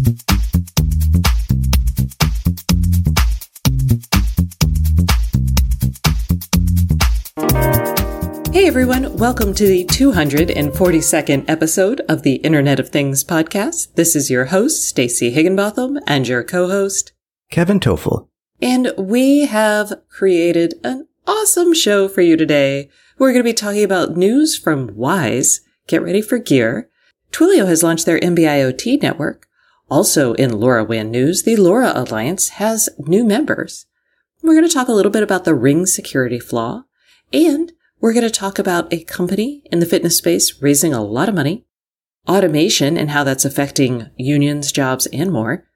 Hey everyone, welcome to the 242nd episode of the Internet of Things podcast. This is your host, Stacey Higginbotham, and your co-host, Kevin Toffel. And we have created an awesome show for you today. We're going to be talking about news from Wyze. Get ready for gear. Twilio has launched their NB-IoT network. Also in LoRaWAN news, the LoRa Alliance has new members. We're going to talk a little bit about the Ring security flaw, and we're going to talk about a company in the fitness space raising a lot of money, automation and how that's affecting unions, jobs, and more.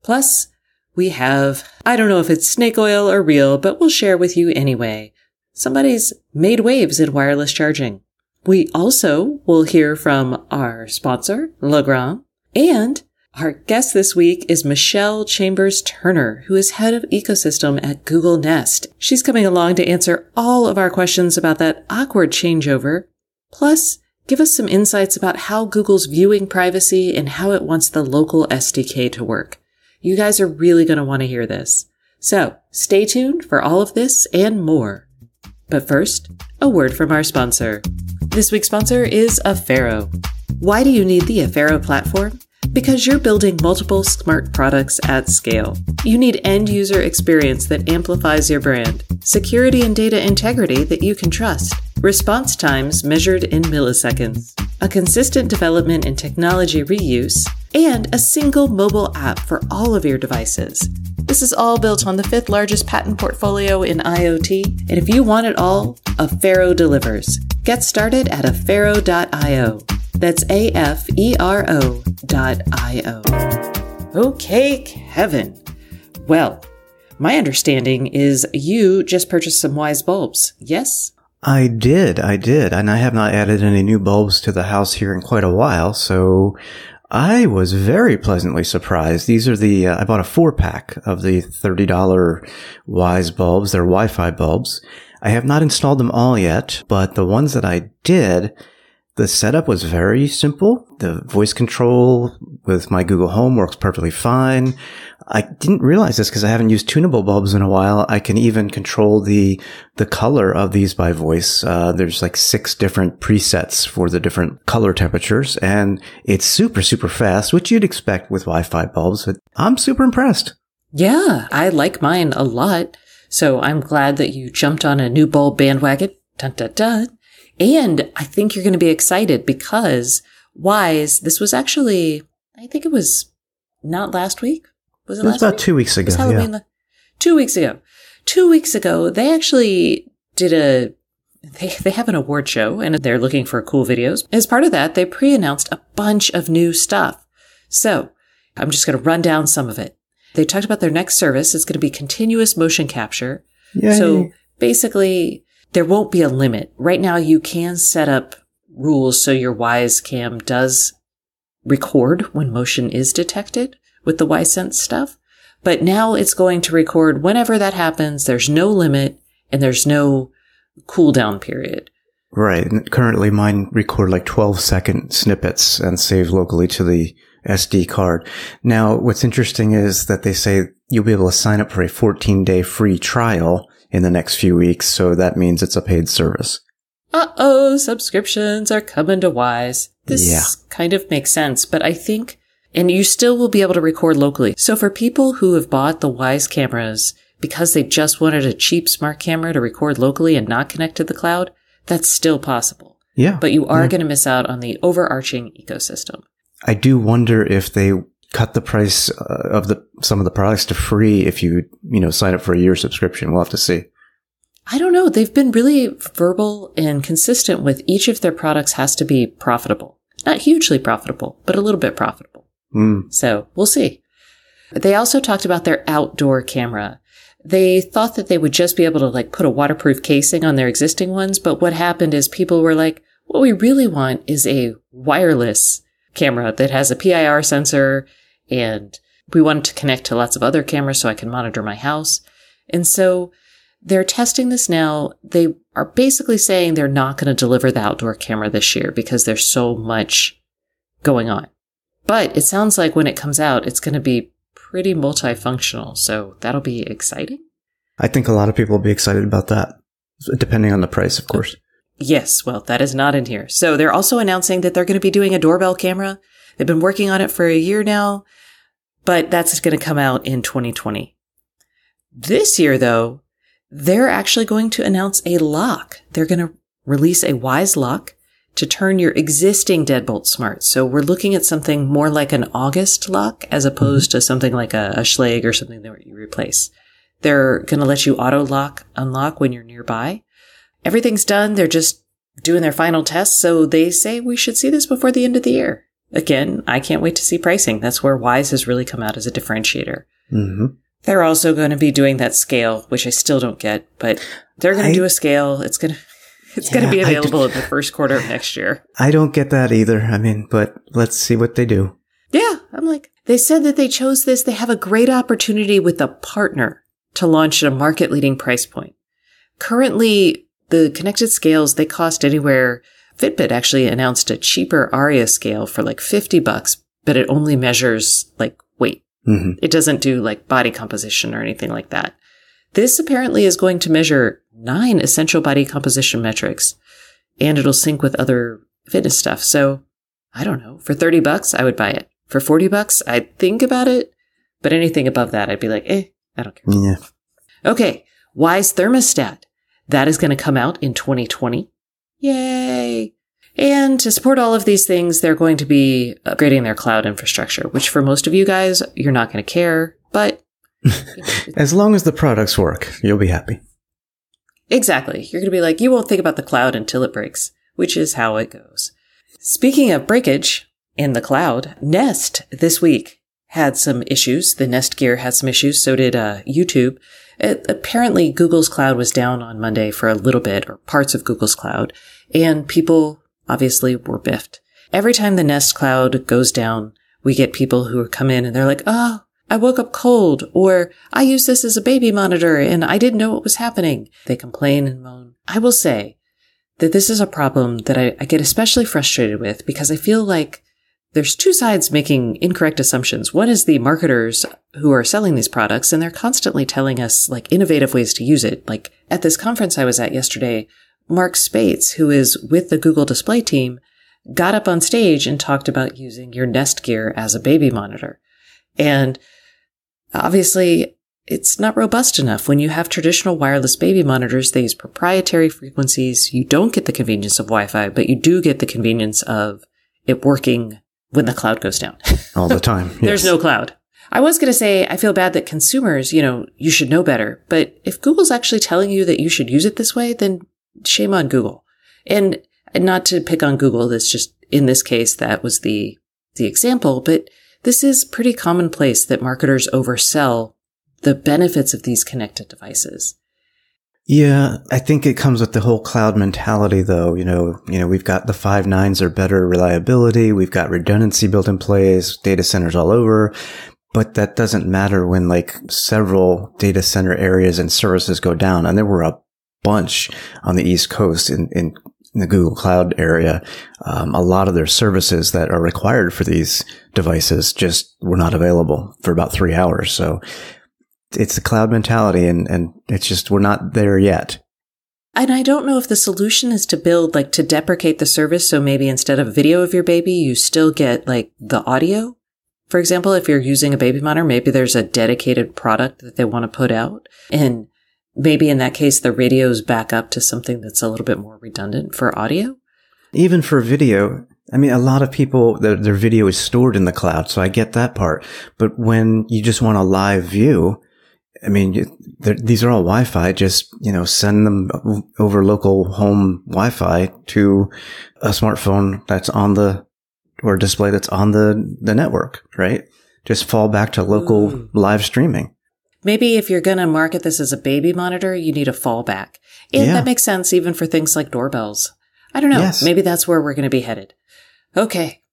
Plus, we have, I don't know if it's snake oil or real, but we'll share with you anyway. Somebody's made waves in wireless charging. We also will hear from our sponsor, Legrand, and our guest this week is Michelle Chambers-Turner, who is head of ecosystem at Google Nest. She's coming along to answer all of our questions about that awkward changeover, plus give us some insights about how Google's viewing privacy and how it wants the local SDK to work. You guys are really going to want to hear this. So stay tuned for all of this and more. But first, a word from our sponsor. This week's sponsor is Affero. Why do you need the Affero platform? Because you're building multiple smart products at scale. You need end-user experience that amplifies your brand, security and data integrity that you can trust, response times measured in milliseconds, a consistent development and technology reuse, and a single mobile app for all of your devices. This is all built on the 5th largest patent portfolio in IoT, and if you want it all, Affero delivers. Get started at affero.io. That's AFERO.io. Okay, Kevin. Well, my understanding is you just purchased some Wyze bulbs, yes? I did, and I have not added any new bulbs to the house here in quite a while, so I was very pleasantly surprised. These are I bought a 4-pack of the $30 Wyze bulbs. They're Wi-Fi bulbs. I have not installed them all yet, but the ones that I did, the setup was very simple. The voice control with my Google Home works perfectly fine. I didn't realize this because I haven't used tunable bulbs in a while. I can even control the color of these by voice. There's like 6 different presets for the different color temperatures, and it's super, super fast, which you'd expect with Wi-Fi bulbs, but I'm super impressed. Yeah, I like mine a lot. So I'm glad that you jumped on a new bulb bandwagon. Dun, dun, dun. And I think you're going to be excited because Wyze, this was actually, I think it was not last week. Was it last week? It was about 2 weeks ago. It was Halloween. Yeah. 2 weeks ago. 2 weeks ago, they actually did they have an award show and they're looking for cool videos. As part of that, they pre-announced a bunch of new stuff. So I'm just going to run down some of it. They talked about their next service. It's going to be continuous motion capture. Yay. So basically, there won't be a limit. Right now, you can set up rules so your Wyze Cam does record when motion is detected with the WizeSense stuff. But now it's going to record whenever that happens. There's no limit and there's no cooldown period. Right. And currently, mine record like 12-second snippets and save locally to the SD card. Now, what's interesting is that they say you'll be able to sign up for a 14-day free trial in the next few weeks, so that means it's a paid service. Uh-oh, subscriptions are coming to Wyze. This kind of makes sense, but I think, and you still will be able to record locally. So for people who have bought the Wyze cameras because they just wanted a cheap smart camera to record locally and not connect to the cloud, that's still possible. Yeah. But you are going to miss out on the overarching ecosystem. I do wonder if they cut the price of some of the products to free if you sign up for a year subscription. We'll have to see. I don't know. They've been really verbal and consistent with each of their products has to be profitable. Not hugely profitable, but a little bit profitable. So we'll see. They also talked about their outdoor camera. They thought that they would just be able to put a waterproof casing on their existing ones. But what happened is people were like, what we really want is a wireless camera that has a PIR sensor, and we want it to connect to lots of other cameras so I can monitor my house. And so they're testing this now. They are basically saying they're not going to deliver the outdoor camera this year because there's so much going on. But it sounds like when it comes out, it's going to be pretty multifunctional. So that'll be exciting. I think a lot of people will be excited about that, depending on the price, of course. Yes, well, that is not in here. So they're also announcing that they're going to be doing a doorbell camera. They've been working on it for a year now, but that's going to come out in 2020. This year, though, they're actually going to announce a lock. They're going to release a Wyze lock to turn your existing deadbolt smart. So we're looking at something more like an August lock as opposed to something like a Schlage or something that you replace. They're going to let you auto lock, unlock when you're nearby. Everything's done. They're just doing their final tests. So they say we should see this before the end of the year. Again, I can't wait to see pricing. That's where Wyze has really come out as a differentiator. Mm-hmm. They're also going to be doing that scale, which I still don't get, but they're going to do a scale. It's going to be available in the first quarter of next year. I don't get that either. I mean, but let's see what they do. Yeah. I'm like, they said that they chose this. They have a great opportunity with a partner to launch at a market leading price point. Currently, the connected scales, they cost anywhere. Fitbit actually announced a cheaper Aria scale for like $50, but it only measures like weight. Mm-hmm. It doesn't do like body composition or anything like that. This apparently is going to measure 9 essential body composition metrics, and it'll sync with other fitness stuff. So I don't know. For $30, I would buy it. For $40, I'd think about it. But anything above that, I'd be like, I don't care. Yeah. Okay. Wyze thermostat. That is going to come out in 2020. Yay. And to support all of these things, they're going to be upgrading their cloud infrastructure, which for most of you guys, you're not going to care, but as long as the products work, you'll be happy. Exactly. You're going to be like, you won't think about the cloud until it breaks, which is how it goes. Speaking of breakage in the cloud, Nest this week had some issues. The Nest Gear had some issues. So did YouTube. Apparently, Google's cloud was down on Monday for a little bit, or parts of Google's cloud, and people obviously were biffed. Every time the Nest cloud goes down, we get people who come in and they're like, oh, I woke up cold, or I use this as a baby monitor and I didn't know what was happening. They complain and moan. I will say that this is a problem that I get especially frustrated with because I feel like there's two sides making incorrect assumptions. One is the marketers who are selling these products, and they're constantly telling us like innovative ways to use it. Like at this conference I was at yesterday, Mark Spates, who is with the Google Display team, got up on stage and talked about using your Nest Gear as a baby monitor. And obviously, it's not robust enough. When you have traditional wireless baby monitors, they use proprietary frequencies. You don't get the convenience of Wi-Fi, but you do get the convenience of it working when the cloud goes down. All the time. Yes. There's no cloud. I was going to say, I feel bad that consumers, you should know better. But if Google's actually telling you that you should use it this way, then shame on Google. And not to pick on Google, that's just, in this case, that was the example. But this is pretty commonplace that marketers oversell the benefits of these connected devices. Yeah, I think it comes with the whole cloud mentality, though. We've got the 5 nines or better reliability. We've got redundancy built in place, data centers all over. But that doesn't matter when like several data center areas and services go down. And there were a bunch on the East Coast in the Google Cloud area. A lot of their services that are required for these devices just were not available for about 3 hours. So it's the cloud mentality, and it's just, we're not there yet. And I don't know if the solution is to build, like, to deprecate the service. So maybe instead of video of your baby, you still get like the audio. For example, if you're using a baby monitor, maybe there's a dedicated product that they want to put out. And maybe in that case, the radios back up to something that's a little bit more redundant for audio. Even for video, I mean, a lot of people, their video is stored in the cloud, so I get that part. But when you just want a live view, I mean, these are all Wi-Fi. Just, send them over local home Wi-Fi to a smartphone that's on or a display that's on the network, right? Just fall back to local live streaming. Maybe if you're going to market this as a baby monitor, you need a fallback. And that makes sense even for things like doorbells. I don't know. Yes. Maybe that's where we're going to be headed. Okay.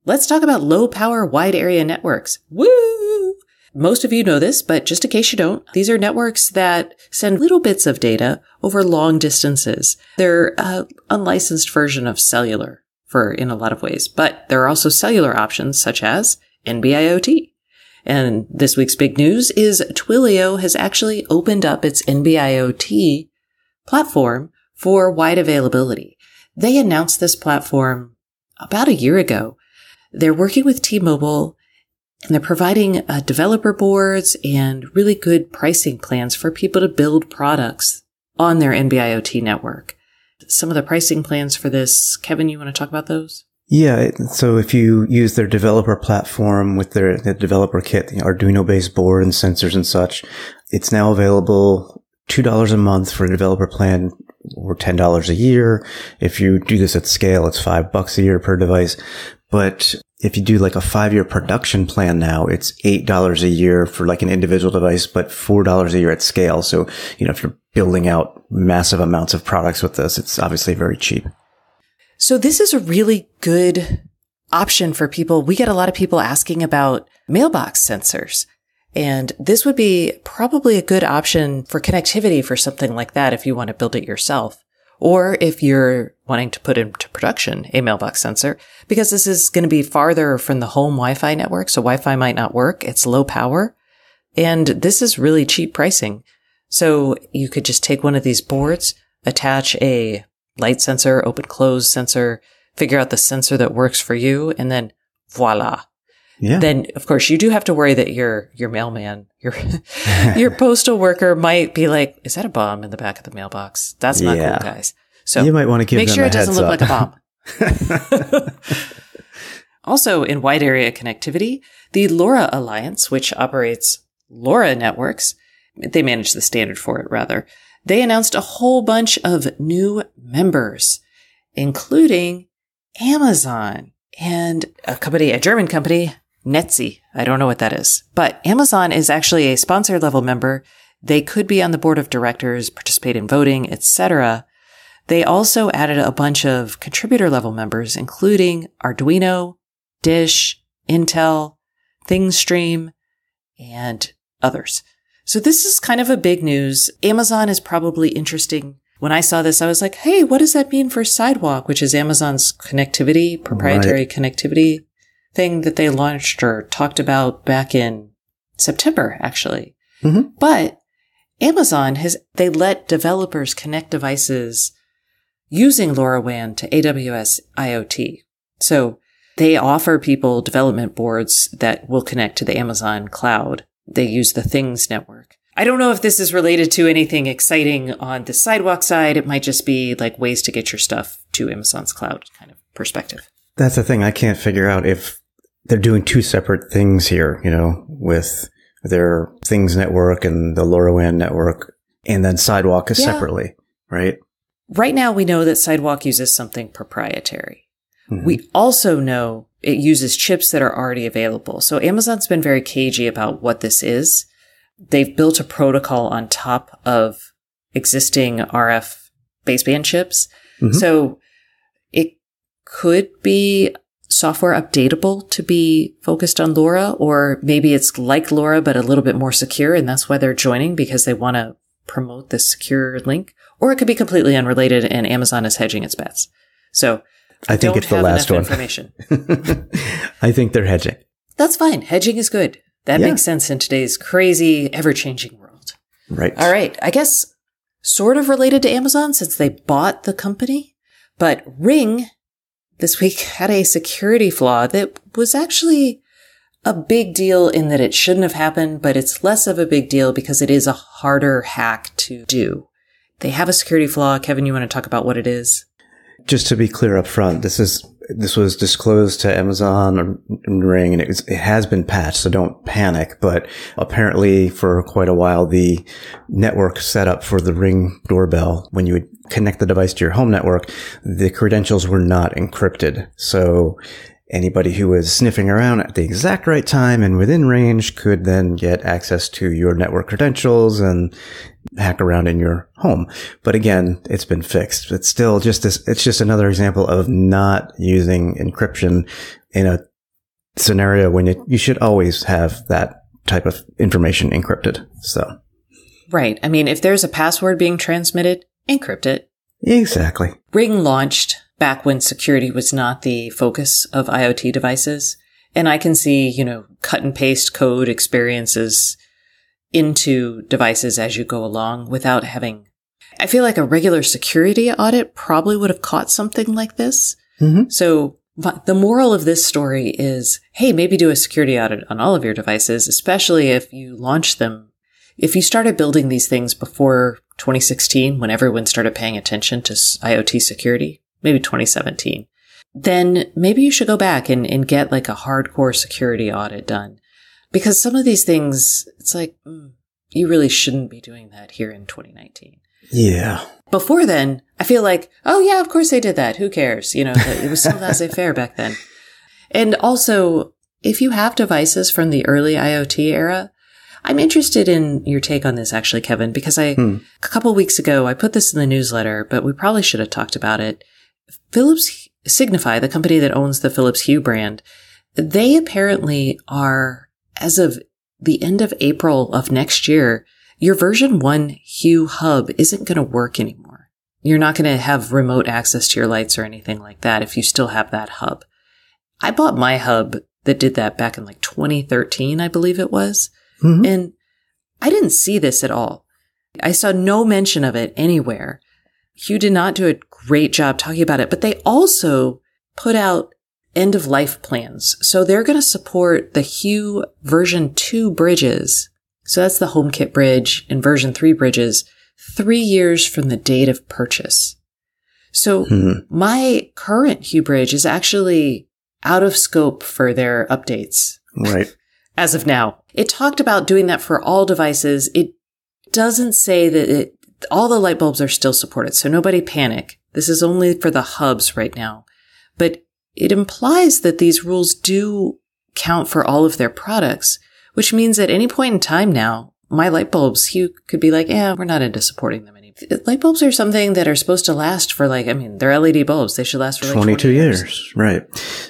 Let's talk about low power wide area networks. Woo! Most of you know this, but just in case you don't, these are networks that send little bits of data over long distances. They're an unlicensed version of cellular in a lot of ways. But there are also cellular options such as NB-IoT. And this week's big news is Twilio has actually opened up its NB-IoT platform for wide availability. They announced this platform about a year ago. They're working with T-Mobile, and they're providing developer boards and really good pricing plans for people to build products on their NB-IoT network. Some of the pricing plans for this, Kevin, you want to talk about those? Yeah. So if you use their developer platform with their developer kit, the Arduino-based board and sensors and such, it's now available $2 a month for a developer plan or $10 a year. If you do this at scale, it's $5 a year per device. But if you do like a 5-year production plan now, it's $8 a year for like an individual device, but $4 a year at scale. So, if you're building out massive amounts of products with this, it's obviously very cheap. So this is a really good option for people. We get a lot of people asking about mailbox sensors. And this would be probably a good option for connectivity for something like that if you want to build it yourself. Or if you're wanting to put into production a mailbox sensor, because this is going to be farther from the home Wi-Fi network. So Wi-Fi might not work. It's low power. And this is really cheap pricing. So you could just take one of these boards, attach a light sensor, open close sensor, figure out the sensor that works for you, and then voila. Yeah. Then, of course, you do have to worry that your mailman, your postal worker might be like, is that a bomb in the back of the mailbox? That's not cool, guys. So you might want to give make them sure a it doesn't heads look up. like a bomb. Also, in wide area connectivity, the LoRa Alliance, which operates LoRa networks, they manage the standard for it, rather. They announced a whole bunch of new members, including Amazon and a German company, Netzy. I don't know what that is, but Amazon is actually a sponsor level member. They could be on the board of directors, participate in voting, etc. They also added a bunch of contributor level members, including Arduino, Dish, Intel, ThingStream, and others. So this is kind of a big news. Amazon is probably interesting. When I saw this, I was like, hey, what does that mean for Sidewalk, which is Amazon's connectivity, proprietary connectivity thing that they launched or talked about back in September, actually. Mm-hmm. But Amazon they let developers connect devices using LoRaWAN to AWS IoT. So they offer people development boards that will connect to the Amazon cloud. They use the Things network. I don't know if this is related to anything exciting on the Sidewalk side. It might just be like ways to get your stuff to Amazon's cloud kind of perspective. That's the thing. I can't figure out if they're doing two separate things here, with their Things network and the LoRaWAN network, and then Sidewalk is separately, right? Right now, we know that Sidewalk uses something proprietary. Mm-hmm. We also know it uses chips that are already available. So Amazon's been very cagey about what this is. They've built a protocol on top of existing RF baseband chips. Mm-hmm. So it could be software updatable to be focused on LoRa, or maybe it's like LoRa, but a little bit more secure. And that's why they're joining, because they want to promote this secure link. Or it could be completely unrelated and Amazon is hedging its bets. So I think it's the last one. Information. I think they're hedging. That's fine. Hedging is good. That makes sense in today's crazy, ever-changing world. Right. All right. I guess sort of related to Amazon since they bought the company. But Ring this week had a security flaw that was actually a big deal in that it shouldn't have happened, but it's less of a big deal because it is a harder hack to do. They have a security flaw. Kevin, you want to talk about what it is? Just to be clear up front, this was disclosed to Amazon and Ring, and it has been patched, so don't panic. But apparently, for quite a while, the network setup for the Ring doorbell, when you would connect the device to your home network, the credentials were not encrypted. So anybody who was sniffing around at the exact right time and within range could then get access to your network credentials and hack around in your home. But again, it's been fixed. It's still just it's just another example of not using encryption in a scenario when you should always have that type of information encrypted. So. Right. I mean, if there's a password being transmitted, encrypt it. Exactly. Ring launched back when security was not the focus of IoT devices. And I can see, cut and paste code experiences into devices as you go along without having, I feel like a regular security audit probably would have caught something like this. Mm-hmm. So the moral of this story is, hey, maybe do a security audit on all of your devices, especially if you launch them. If you started building these things before 2016, when everyone started paying attention to IoT security, maybe 2017, then maybe you should go back and get like a hardcore security audit done. Because some of these things, it's like, you really shouldn't be doing that here in 2019. Yeah. Before then, I feel like, oh yeah, of course they did that. Who cares? It was so laissez-faire back then. And also, if you have devices from the early IoT era, I'm interested in your take on this actually, Kevin, because a couple weeks ago, I put this in the newsletter, but we probably should have talked about it. Philips Signify, the company that owns the Philips Hue brand, they apparently are, as of the end of April of next year, your version 1 Hue hub isn't going to work anymore. You're not going to have remote access to your lights or anything like that if you still have that hub. I bought my hub that did that back in like 2013, I believe it was. Mm-hmm. And I didn't see this at all. I saw no mention of it anywhere. Hue did not do a great job talking about it, but they also put out end of life plans. So they're going to support the Hue version 2 bridges. So that's the HomeKit bridge and version 3 bridges 3 years from the date of purchase. So my current Hue bridge is actually out of scope for their updates. Right. As of now. It talked about doing that for all devices. It doesn't say that all the light bulbs are still supported. So nobody panic. This is only for the hubs right now. But it implies that these rules do count for all of their products, which means at any point in time now, my light bulbs, Hue could be like, we're not into supporting them anymore. Light bulbs are something that are supposed to last for they're LED bulbs. They should last for 22 years. Right.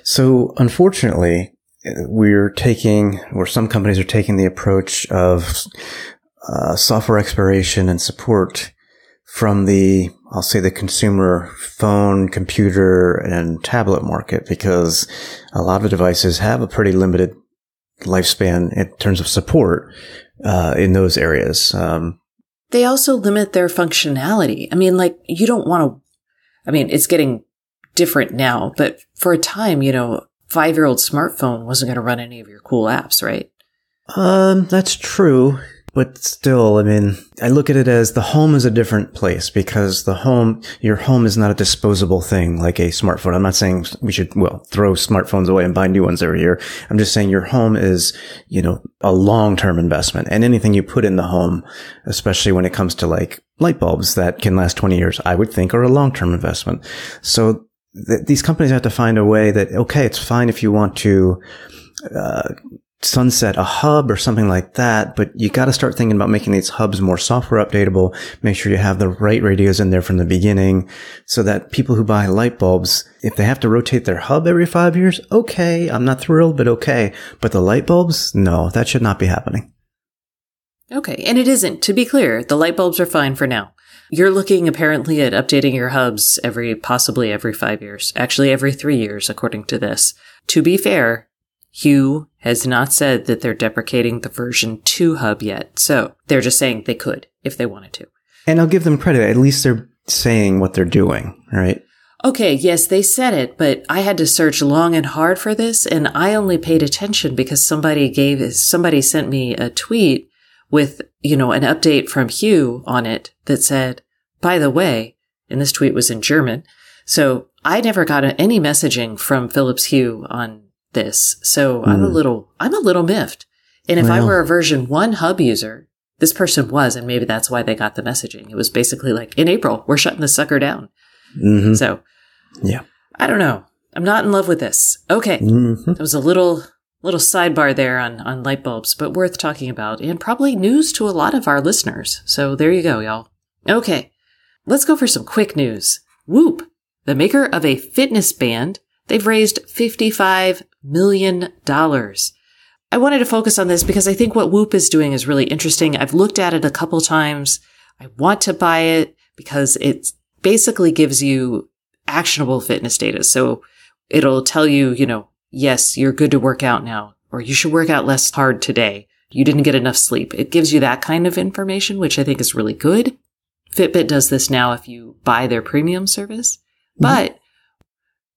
So unfortunately, some companies are taking the approach of software expiration and support from the consumer phone, computer, and tablet market, because a lot of devices have a pretty limited lifespan in terms of support in those areas. They also limit their functionality. You don't want to, it's getting different now, but for a time, 5-year-old smartphone wasn't going to run any of your cool apps, right? That's true. But still, I look at it as the home is a different place, because your home is not a disposable thing like a smartphone. I'm not saying we should, throw smartphones away and buy new ones every year. I'm just saying your home is, a long-term investment, and anything you put in the home, especially when it comes to like light bulbs that can last 20 years, I would think are a long-term investment. So these companies have to find a way that, okay, it's fine if you want to, sunset a hub or something like that, but you got to start thinking about making these hubs more software updatable. Make sure you have the right radios in there from the beginning, so that people who buy light bulbs, if they have to rotate their hub every 5 years, okay, I'm not thrilled, but okay. But the light bulbs, no, that should not be happening. Okay, and it isn't. To be clear, the light bulbs are fine for now. You're looking apparently at updating your hubs possibly every 5 years. Actually, every 3 years, according to this. To be fair, Hue has not said that they're deprecating the version 2 hub yet. So they're just saying they could if they wanted to. And I'll give them credit. At least they're saying what they're doing, right? Okay, yes, they said it, but I had to search long and hard for this, and I only paid attention because somebody sent me a tweet with, an update from Hue on it that said, by the way, and this tweet was in German, so I never got any messaging from Philips Hue on this. So I'm a little miffed. And if I were a version 1 hub user, this person was, and maybe that's why they got the messaging. It was basically like, in April, we're shutting the sucker down. Mm-hmm. So, yeah, I don't know. I'm not in love with this. Okay. That was a little sidebar there on light bulbs, but worth talking about, and probably news to a lot of our listeners. So there you go, y'all. Okay. Let's go for some quick news. Whoop, the maker of a fitness band, they've raised $55 million. I wanted to focus on this because I think what Whoop is doing is really interesting. I've looked at it a couple times. I want to buy it because it basically gives you actionable fitness data. So it'll tell you, yes, you're good to work out now, or you should work out less hard today. You didn't get enough sleep. It gives you that kind of information, which I think is really good. Fitbit does this now if you buy their premium service. But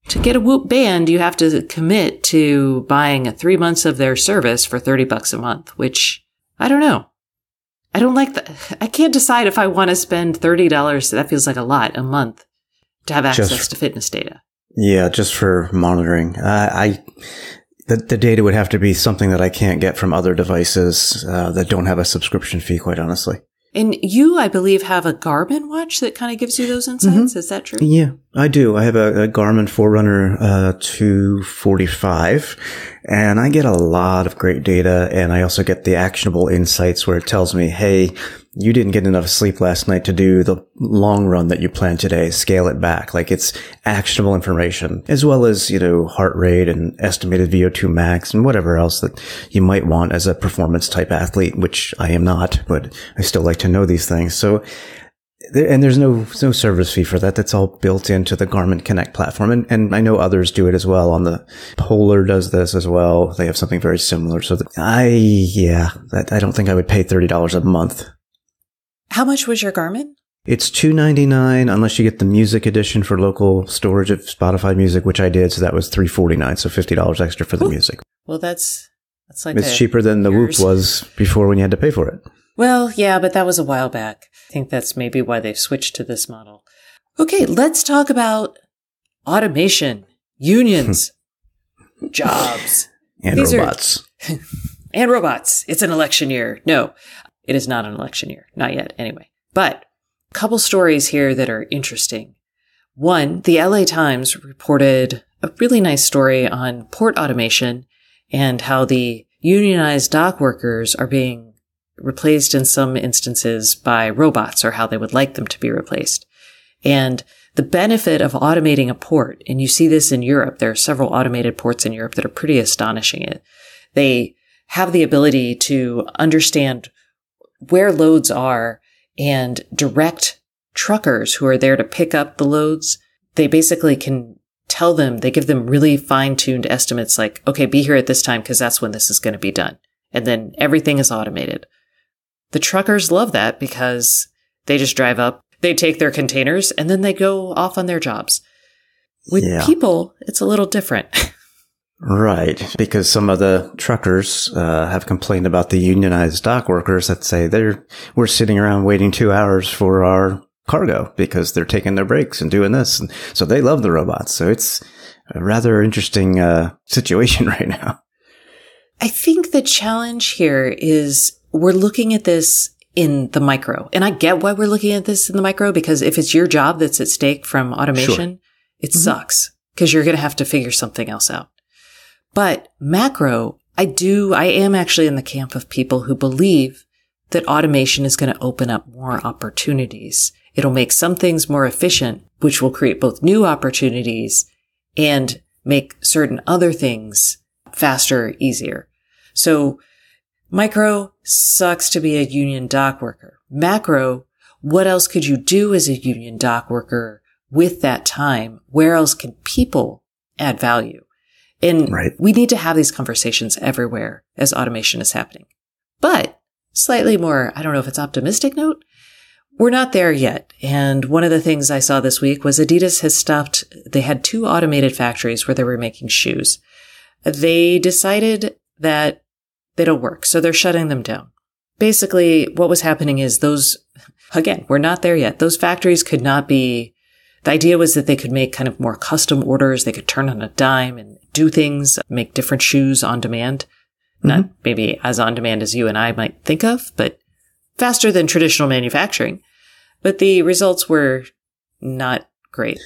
to get a Whoop band, you have to commit to buying 3 months of their service for $30 a month, which I don't know. I don't like that. I can't decide if I want to spend $30. That feels like a lot a month to have access to fitness data. Yeah, just for monitoring. The data would have to be something that I can't get from other devices that don't have a subscription fee, quite honestly. And you, I believe, have a Garmin watch that kind of gives you those insights. Is that true? Yeah, I do. I have a Garmin Forerunner 245, and I get a lot of great data, and I also get the actionable insights where it tells me, hey, you didn't get enough sleep last night to do the long run that you planned today. Scale it back. Like, it's actionable information, as well as, heart rate and estimated VO2 max and whatever else that you might want as a performance type athlete, which I am not, but I still like to know these things. So, and there's no service fee for that. That's all built into the Garmin Connect platform. And I know others do it as well. On the Polar does this as well. They have something very similar. So I don't think I would pay $30 a month. How much was your Garmin? It's $299 unless you get the music edition for local storage of Spotify music, which I did. So that was $349. So $50 extra for the music. Well, that's like it's cheaper than the Whoop was before when you had to pay for it. Well, yeah, but that was a while back. I think that's maybe why they've switched to this model. Okay, let's talk about automation, unions, jobs. And robots. And robots. It's an election year. No, it is not an election year. Not yet, anyway. But a couple stories here that are interesting. One, the LA Times reported a really nice story on port automation and how the unionized dock workers are being replaced in some instances by robots, or how they would like them to be replaced. And the benefit of automating a port, and you see this in Europe, there are several automated ports in Europe that are pretty astonishing. They have the ability to understand where loads are and direct truckers who are there to pick up the loads. They basically can tell them, they give them really fine-tuned estimates like, okay, be here at this time because that's when this is going to be done. And then everything is automated. The truckers love that because they just drive up, they take their containers, and then they go off on their jobs. With people, it's a little different. Right, because some of the truckers have complained about the unionized dock workers that say we're sitting around waiting 2 hours for our cargo because they're taking their breaks and doing this. And so they love the robots. So it's a rather interesting situation right now. I think the challenge here is we're looking at this in the micro. And I get why we're looking at this in the micro, because if it's your job that's at stake from automation, it sucks because you're going to have to figure something else out. But macro, I am actually in the camp of people who believe that automation is going to open up more opportunities. It'll make some things more efficient, which will create both new opportunities and make certain other things faster, easier. So micro, sucks to be a union dock worker. Macro, what else could you do as a union dock worker with that time? Where else can people add value? And we need to have these conversations everywhere as automation is happening. But slightly more, I don't know if it's optimistic note, we're not there yet. And one of the things I saw this week was Adidas has stopped. They had 2 automated factories where they were making shoes. They decided that they don't work, so they're shutting them down. Basically, what was happening is we're not there yet. Those factories could not be, the idea was that they could make kind of more custom orders. They could turn on a dime and do things, make different shoes on demand. Not maybe as on demand as you and I might think of, but faster than traditional manufacturing. But the results were not great.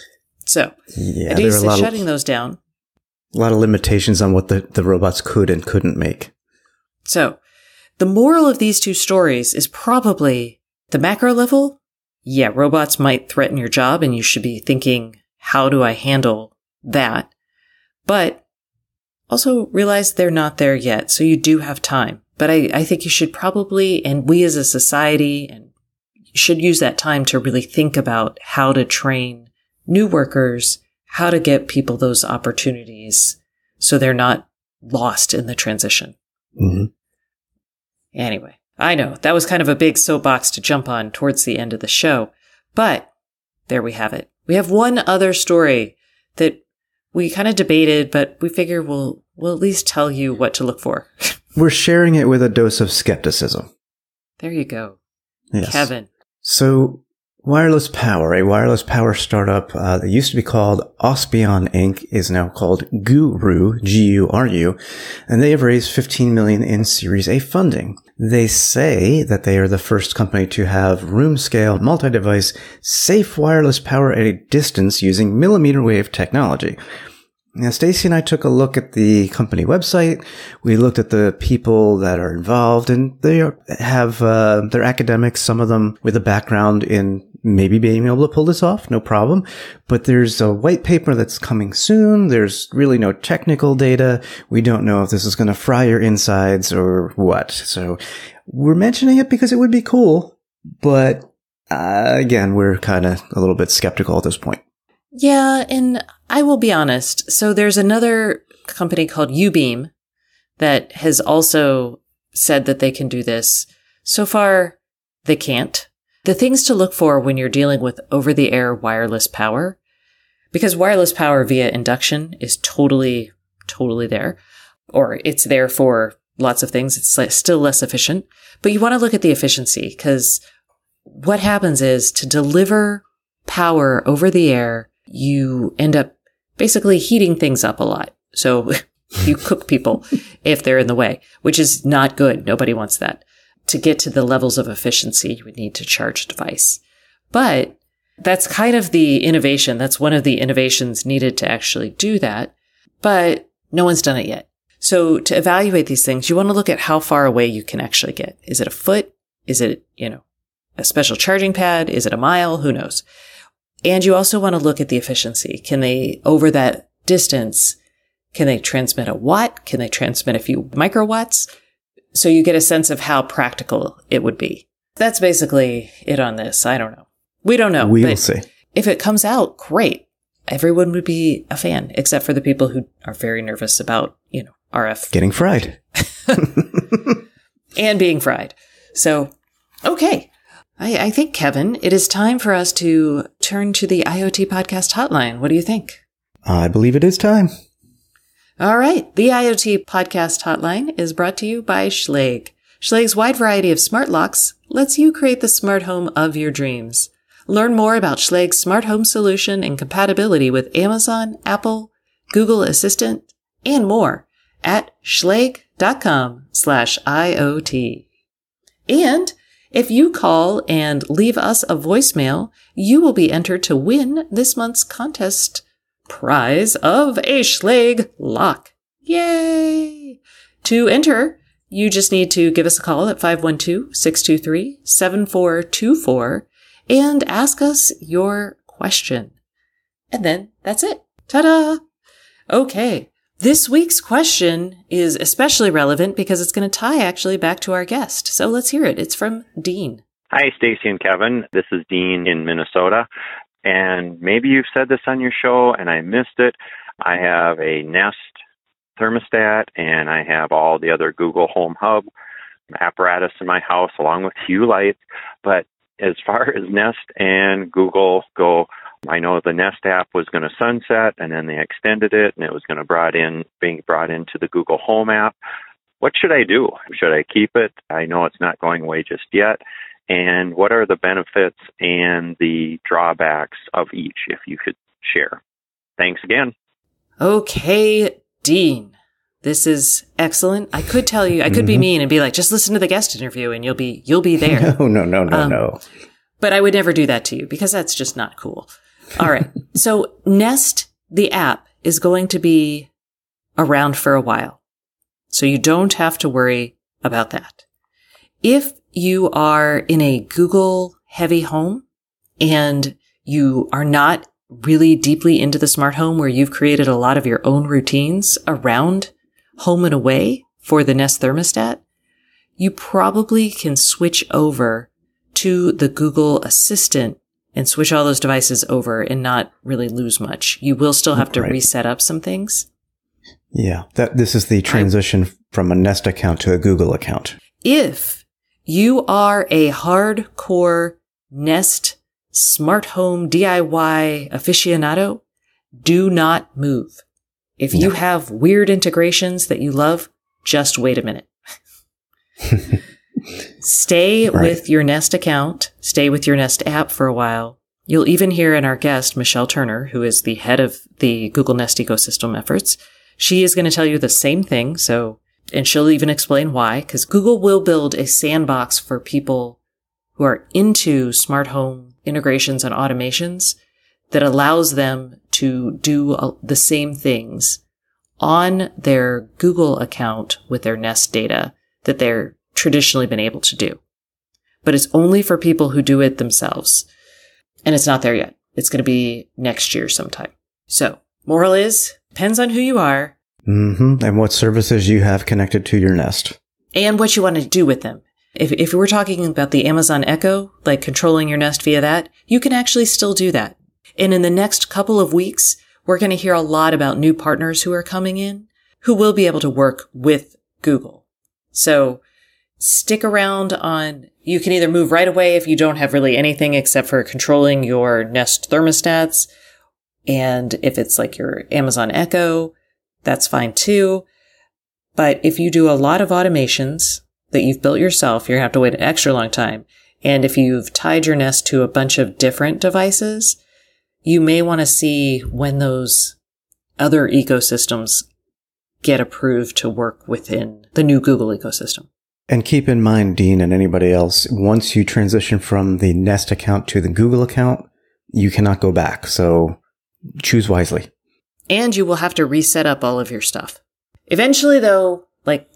So Adidas is shutting those down. A lot of limitations on what the robots could and couldn't make. So the moral of these 2 stories is probably the macro level. Yeah, robots might threaten your job and you should be thinking, how do I handle that? But also realize they're not there yet. So you do have time. But I think you should probably, and we as a society, and should use that time to really think about how to train new workers, how to get people those opportunities so they're not lost in the transition. Mm-hmm. Anyway, I know that was kind of a big soapbox to jump on towards the end of the show, but there we have it. We have one other story that we kind of debated, but we figure we'll at least tell you what to look for. We're sharing it with a dose of skepticism. There you go. Yes. Kevin. So, Wireless Power, a wireless power startup that used to be called Auspion Inc., is now called Guru, G-U-R-U, and they have raised $15 million in Series A funding. They say that they are the first company to have room-scale, multi-device, safe wireless power at a distance using millimeter wave technology. Now, Stacy and I took a look at the company website. We looked at the people that are involved, and they have they're academics, some of them with a background in maybe being able to pull this off, no problem. But there's a white paper that's coming soon. There's really no technical data. We don't know if this is going to fry your insides or what. So we're mentioning it because it would be cool. But again, we're kind of a little bit skeptical at this point. Yeah, and I will be honest. So there's another company called Ubeam that has also said that they can do this. So far, they can't. The things to look for when you're dealing with over-the-air wireless power, because wireless power via induction is totally there, or it's there for lots of things. It's still less efficient, but you want to look at the efficiency, because what happens is to deliver power over the air, you end up basically heating things up a lot. So you cook people if they're in the way, which is not good. Nobody wants that. To get to the levels of efficiency, you would need to charge a device. But that's kind of the innovation. That's one of the innovations needed to actually do that. But no one's done it yet. So to evaluate these things, you want to look at how far away you can actually get. Is it a foot? Is it, a special charging pad? Is it a mile? Who knows? And you also want to look at the efficiency. Can they, over that distance, can they transmit a watt? Can they transmit a few microwatts? So you get a sense of how practical it would be. That's basically it on this. I don't know. We don't know. We'll see. If it comes out, great. Everyone would be a fan, except for the people who are very nervous about, RF. Getting fried. And being fried. So, okay. I think, Kevin, it is time for us to turn to the IoT Podcast Hotline. What do you think? I believe it is time. All right. The IoT Podcast Hotline is brought to you by Schlage. Schlage's wide variety of smart locks lets you create the smart home of your dreams. Learn more about Schlage's smart home solution and compatibility with Amazon, Apple, Google Assistant, and more at schlage.com/IoT. And if you call and leave us a voicemail, you will be entered to win this month's contest prize of a Schlage lock. Yay! To enter, you just need to give us a call at 512-623-7424 and ask us your question. And then that's it. Ta-da! Okay. This week's question is especially relevant because it's going to tie actually back to our guest. So let's hear it. It's from Dean. Hi, Stacy and Kevin. This is Dean in Minnesota. And maybe you've said this on your show and I missed it. I have a Nest thermostat and I have all the other Google Home Hub apparatus in my house along with Hue lights. But as far as Nest and Google go, I know the Nest app was going to sunset and then they extended it and it was going to being brought into the Google Home app. What should I do? Should I keep it? I know it's not going away just yet. And what are the benefits and the drawbacks of each, if you could share? Thanks again. Okay, Dean. This is excellent. I could tell you, I could be mean and be like, just listen to the guest interview and you'll be there. No. But I would never do that to you because that's just not cool. All right. So Nest, the app, is going to be around for a while. So you don't have to worry about that. If you are in a Google heavy home and you are not really deeply into the smart home where you've created a lot of your own routines around home and away for the Nest thermostat, you probably can switch over to the Google Assistant and switch all those devices over and not really lose much. You will still have to reset up some things. Yeah, this is the transition from a Nest account to a Google account. If you are a hardcore Nest smart home DIY aficionado, do not move. If you have weird integrations that you love, just wait a minute. Stay with your Nest account. Stay with your Nest app for a while. You'll even hear in our guest, Michelle Turner, who is the head of the Google Nest ecosystem efforts. She is going to tell you the same thing. And she'll even explain why, because Google will build a sandbox for people who are into smart home integrations and automations that allows them to do the same things on their Google account with their Nest data that they're traditionally been able to do. But it's only for people who do it themselves. And it's not there yet. It's going to be next year sometime. So, moral is, depends on who you are. Mm-hmm. And what services you have connected to your Nest. And what you want to do with them. If we're talking about the Amazon Echo, like controlling your Nest via that, you can actually still do that. And in the next couple of weeks, we're going to hear a lot about new partners who are coming in, who will be able to work with Google. So stick around you can either move right away if you don't have really anything except for controlling your Nest thermostats. And if it's like your Amazon Echo, that's fine too. But if you do a lot of automations that you've built yourself, you're going to have to wait an extra long time. And if you've tied your Nest to a bunch of different devices, you may want to see when those other ecosystems get approved to work within the new Google ecosystem. And keep in mind, Dean and anybody else, once you transition from the Nest account to the Google account, you cannot go back. So choose wisely. And you will have to reset up all of your stuff. Eventually, though,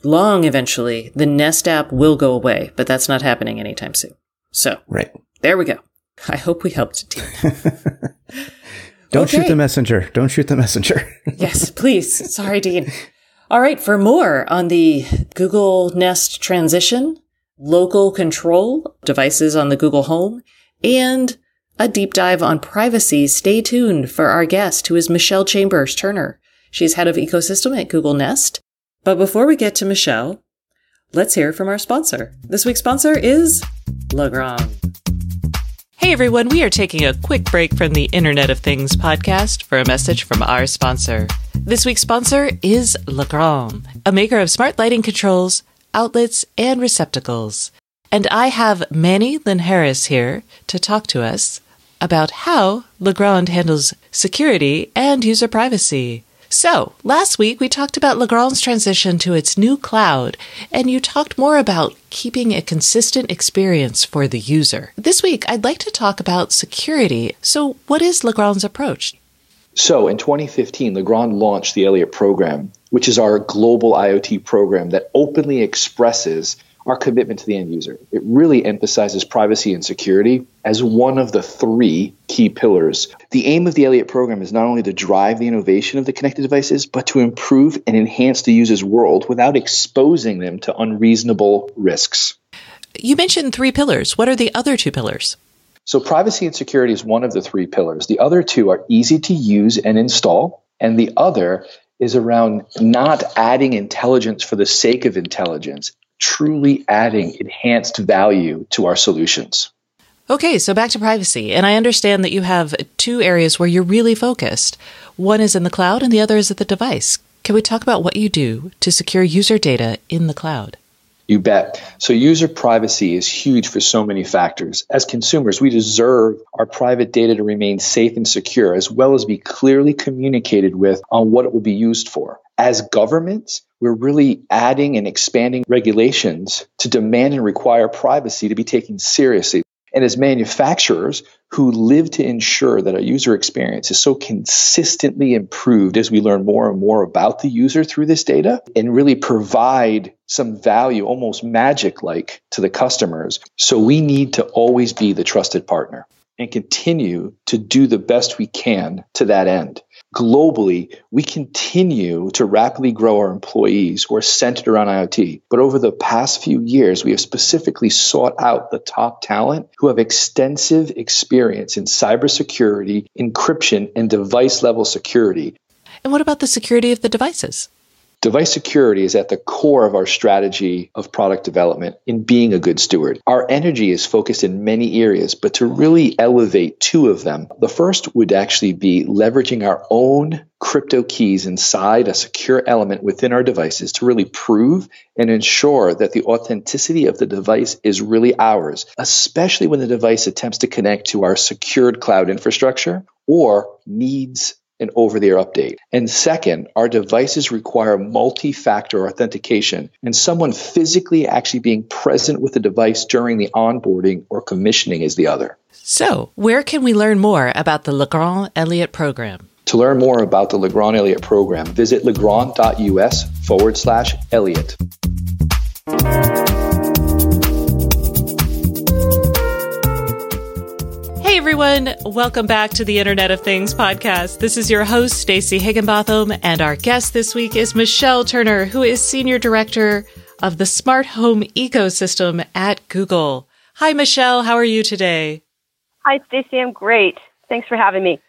long eventually, the Nest app will go away, but that's not happening anytime soon. So, there we go. I hope we helped, Dean. Don't shoot the messenger. Don't shoot the messenger. Yes, please. Sorry, Dean. All right, for more on the Google Nest transition, local control, devices on the Google Home, and a deep dive on privacy, stay tuned for our guest, who is Michelle Chambers Turner. She's head of ecosystem at Google Nest. But before we get to Michelle, let's hear from our sponsor. This week's sponsor is Legrand. Hey everyone, we are taking a quick break from the Internet of Things podcast for a message from our sponsor. This week's sponsor is Legrand, a maker of smart lighting controls, outlets, and receptacles. And I have Manny Lynn Harris here to talk to us about how Legrand handles security and user privacy. So, last week we talked about Legrand's transition to its new cloud, and you talked more about keeping a consistent experience for the user. This week, I'd like to talk about security. So, what is Legrand's approach? So, in 2015, Legrand launched the Elliott program, which is our global IoT program that openly expresses our commitment to the end user. It really emphasizes privacy and security as one of the three key pillars. The aim of the Elliott program is not only to drive the innovation of the connected devices, but to improve and enhance the user's world without exposing them to unreasonable risks. You mentioned three pillars. What are the other two pillars? So privacy and security is one of the three pillars. The other two are easy to use and install, and the other is around not adding intelligence for the sake of intelligence, truly adding enhanced value to our solutions. Okay, so back to privacy. And I understand that you have two areas where you're really focused. One is in the cloud and the other is at the device. Can we talk about what you do to secure user data in the cloud? You bet. So user privacy is huge for so many factors. As consumers, we deserve our private data to remain safe and secure, as well as be clearly communicated with on what it will be used for. As governments, we're really adding and expanding regulations to demand and require privacy to be taken seriously. And as manufacturers who live to ensure that our user experience is so consistently improved as we learn more and more about the user through this data and really provide some value, almost magic-like, to the customers. So we need to always be the trusted partner and continue to do the best we can to that end. Globally, we continue to rapidly grow our employees who are centered around IoT. But over the past few years, we have specifically sought out the top talent who have extensive experience in cybersecurity, encryption, and device-level security. And what about the security of the devices? Device security is at the core of our strategy of product development in being a good steward. Our energy is focused in many areas, but to really elevate two of them, the first would actually be leveraging our own crypto keys inside a secure element within our devices to really prove and ensure that the authenticity of the device is really ours, especially when the device attempts to connect to our secured cloud infrastructure or needs an over-the-air update. And second, our devices require multi-factor authentication and someone physically actually being present with the device during the onboarding or commissioning is the other. So, where can we learn more about the Legrand-Elliott program? To learn more about the Legrand-Elliott program, visit legrand.us/Elliott. Hey everyone, welcome back to the Internet of Things podcast. This is your host, Stacey Higginbotham, and our guest this week is Michelle Turner, who is Senior Director of the Smart Home Ecosystem at Google. Hi Michelle, how are you today? Hi Stacey, I'm great. Thanks for having me.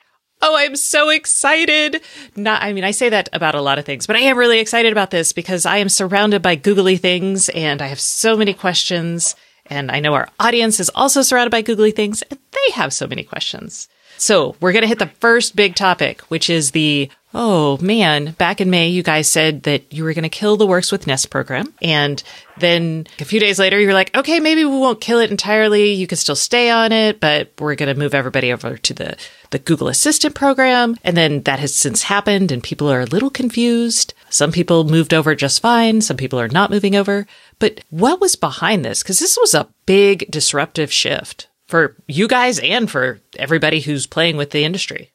Oh, I'm so excited. I say that about a lot of things, but I am really excited about this because I am surrounded by googly things and I have so many questions. And I know our audience is also surrounded by googly things, and they have so many questions. So we're going to hit the first big topic, which is back in May, you guys said that you were going to kill the Works with Nest program. And then a few days later, you were like, okay, maybe we won't kill it entirely. You can still stay on it, but we're going to move everybody over to the Google Assistant program. And then that has since happened, and people are a little confused. Some people moved over just fine. Some people are not moving over. But what was behind this? Because this was a big disruptive shift for you guys and for everybody who's playing with the industry.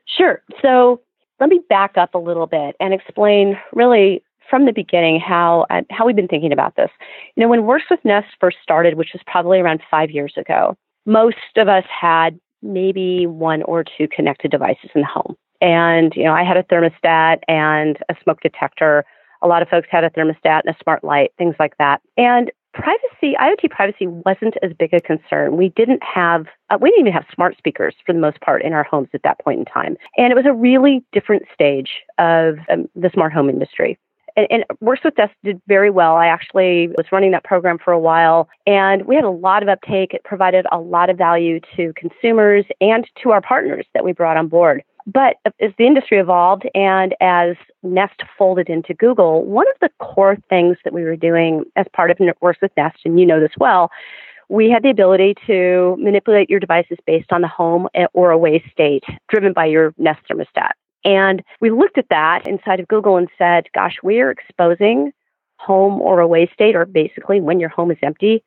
Sure. So let me back up a little bit and explain really from the beginning how we've been thinking about this. You know, when Works with Nest first started, which was probably around 5 years ago, most of us had maybe one or two connected devices in the home. And, you know, I had a thermostat and a smoke detector. A lot of folks had a thermostat and a smart light, things like that. And IoT privacy wasn't as big a concern. We didn't even have smart speakers for the most part in our homes at that point in time. And it was a really different stage of the smart home industry. And Works with Nest did very well. I actually was running that program for a while, and we had a lot of uptake. It provided a lot of value to consumers and to our partners that we brought on board. But as the industry evolved and as Nest folded into Google, one of the core things that we were doing as part of Works with Nest, and you know this well, we had the ability to manipulate your devices based on the home or away state driven by your Nest thermostat. And we looked at that inside of Google and said, gosh, we're exposing home or away state, or basically when your home is empty,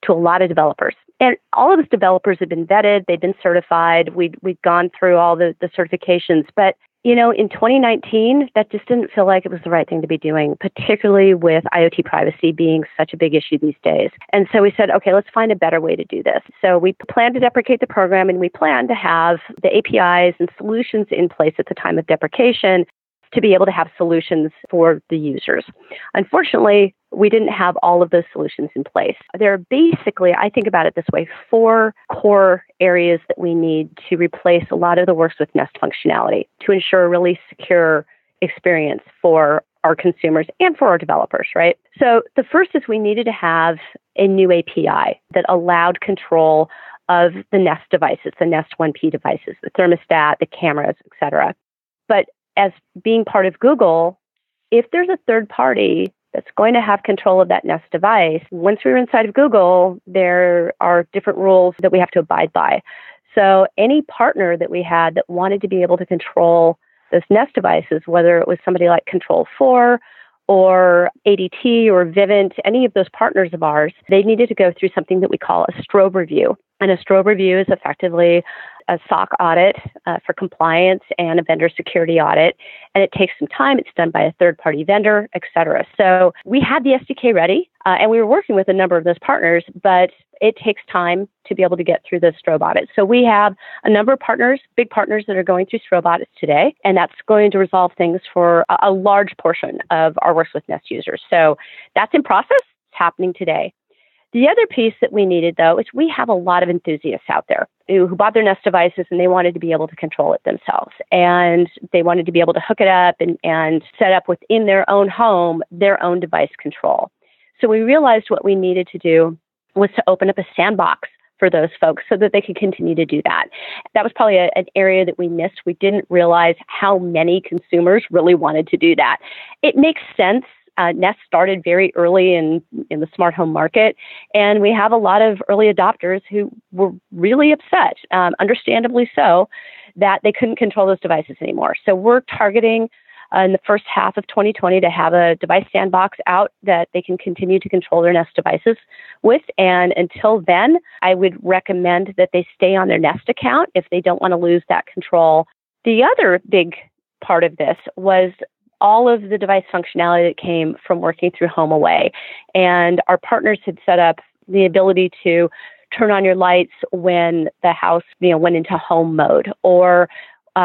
to a lot of developers. And all of those developers have been vetted. They've been certified. We'd gone through all the certifications. But, you know, in 2019, that just didn't feel like it was the right thing to be doing, particularly with IoT privacy being such a big issue these days. And so we said, okay, let's find a better way to do this. So we planned to deprecate the program, and we planned to have the APIs and solutions in place at the time of deprecation to be able to have solutions for the users. Unfortunately, we didn't have all of those solutions in place. There are basically, I think about it this way, 4 core areas that we need to replace a lot of the Works with Nest functionality to ensure a really secure experience for our consumers and for our developers, right? So the first is we needed to have a new API that allowed control of the Nest devices, the Nest 1P devices, the thermostat, the cameras, et cetera. But as being part of Google, if there's a third party that's going to have control of that Nest device, once we were inside of Google, there are different rules that we have to abide by. So any partner that we had that wanted to be able to control those Nest devices, whether it was somebody like Control4 or ADT or Vivint, any of those partners of ours, they needed to go through something that we call a strobe review. And a strobe review is effectively a SOC audit for compliance and a vendor security audit. And it takes some time. It's done by a third-party vendor, et cetera. So we had the SDK ready, and we were working with a number of those partners, but it takes time to be able to get through the strobe audit. So we have a number of partners, big partners that are going through strobe audits today, and that's going to resolve things for a large portion of our Works with Nest users. So that's in process. It's happening today. The other piece that we needed, though, is we have a lot of enthusiasts out there who bought their Nest devices and they wanted to be able to control it themselves. And they wanted to be able to hook it up and set up within their own home, their own device control. So we realized what we needed to do was to open up a sandbox for those folks so that they could continue to do that. That was probably an area that we missed. We didn't realize how many consumers really wanted to do that. It makes sense. Nest started very early in the smart home market, and we have a lot of early adopters who were really upset, understandably so, that they couldn't control those devices anymore. So we're targeting in the first half of 2020 to have a device sandbox out that they can continue to control their Nest devices with. And until then, I would recommend that they stay on their Nest account if they don't want to lose that control. The other big part of this was all of the device functionality that came from working through HomeAway. And our partners had set up the ability to turn on your lights when the house went into home mode, or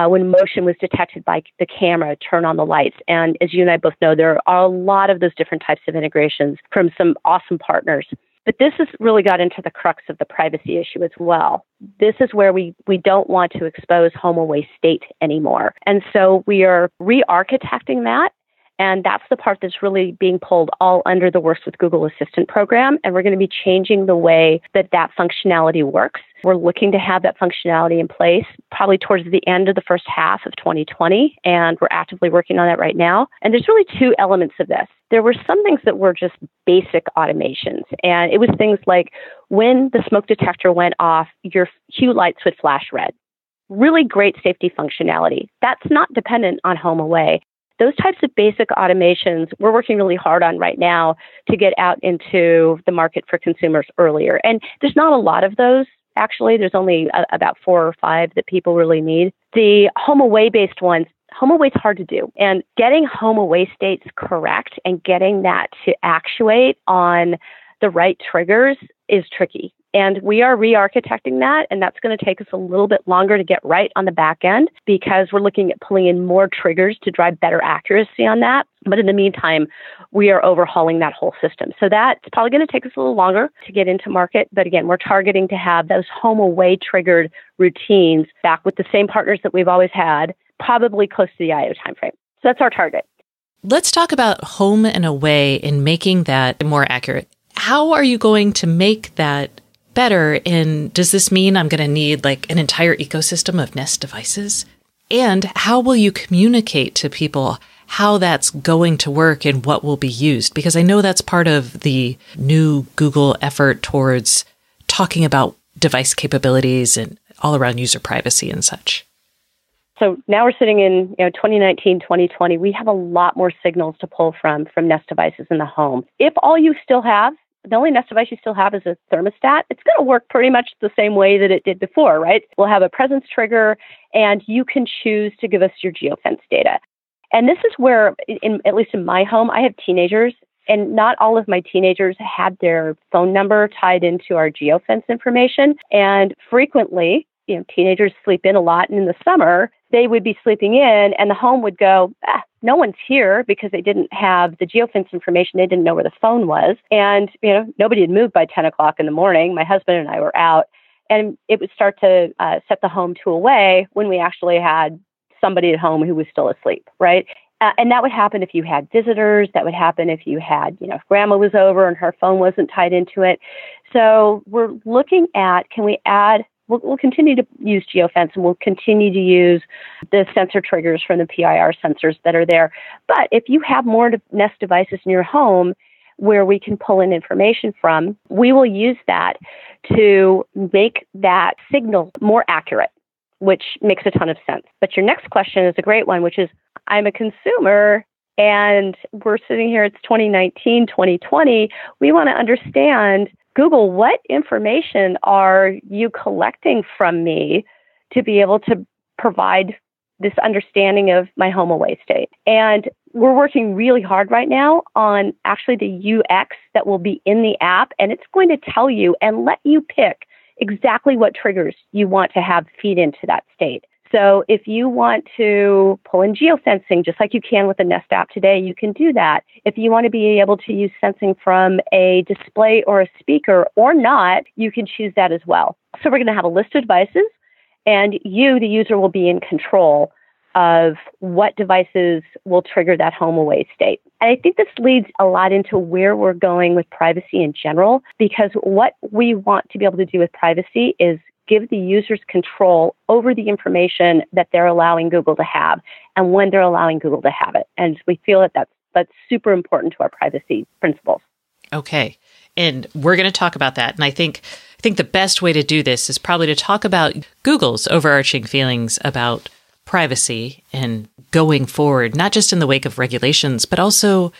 when motion was detected by the camera, turn on the lights. And as you and I both know, there are a lot of those different types of integrations from some awesome partners. But this has really got into the crux of the privacy issue as well. This is where we don't want to expose HomeAway state anymore. And so we are re-architecting that. And that's the part that's really being pulled all under the Works with Google Assistant program. And we're going to be changing the way that functionality works. We're looking to have that functionality in place probably towards the end of the first half of 2020. And we're actively working on that right now. And there's really two elements of this. There were some things that were just basic automations. And it was things like when the smoke detector went off, your hue lights would flash red. Really great safety functionality. That's not dependent on HomeAway. Those types of basic automations we're working really hard on right now to get out into the market for consumers earlier. And there's not a lot of those, actually. There's only about 4 or 5 that people really need. The HomeAway-based ones, HomeAway's hard to do. And getting HomeAway states correct and getting that to actuate on the right triggers is tricky. And we are re-architecting that, and that's going to take us a little bit longer to get right on the back end because we're looking at pulling in more triggers to drive better accuracy on that. But in the meantime, we are overhauling that whole system. So that's probably going to take us a little longer to get into market. But again, we're targeting to have those HomeAway triggered routines back with the same partners that we've always had, probably close to the IO timeframe. So that's our target. Let's talk about home and away and making that more accurate. How are you going to make that better? And does this mean I'm going to need like an entire ecosystem of Nest devices? And how will you communicate to people how that's going to work and what will be used? Because I know that's part of the new Google effort towards talking about device capabilities and all around user privacy and such. So now we're sitting in 2019, 2020. We have a lot more signals to pull from Nest devices in the home. If all you still have, the only Nest device you still have is a thermostat, it's going to work pretty much the same way that it did before, right? We'll have a presence trigger, and you can choose to give us your geofence data. And this is where, at least in my home, I have teenagers, and not all of my teenagers had their phone number tied into our geofence information. And frequently, teenagers sleep in a lot, and in the summer, they would be sleeping in, and the home would go, no one's here, because they didn't have the geofence information. They didn't know where the phone was. And, nobody had moved by 10 o'clock in the morning. My husband and I were out, and it would start to set the home to away when we actually had somebody at home who was still asleep, right? And that would happen if you had visitors. That would happen if you had, if grandma was over and her phone wasn't tied into it. So we're looking at, can we add, we'll continue to use geofence, and we'll continue to use the sensor triggers from the PIR sensors that are there. But if you have more Nest devices in your home where we can pull in information from, we will use that to make that signal more accurate, which makes a ton of sense. But your next question is a great one, which is, I'm a consumer and we're sitting here, it's 2019, 2020. We want to understand, Google, what information are you collecting from me to be able to provide this understanding of my home away state. And we're working really hard right now on actually the UX that will be in the app, and it's going to tell you and let you pick exactly what triggers you want to have feed into that state. So if you want to pull in geofencing, just like you can with the Nest app today, you can do that. If you want to be able to use sensing from a display or a speaker or not, you can choose that as well. So we're going to have a list of devices, and you, the user, will be in control of what devices will trigger that home away state. And I think this leads a lot into where we're going with privacy in general, because what we want to be able to do with privacy is give the users control over the information that they're allowing Google to have and when they're allowing Google to have it. And we feel that that's super important to our privacy principles. Okay. And we're going to talk about that. And I think the best way to do this is probably to talk about Google's overarching feelings about privacy and going forward, not just in the wake of regulations, but also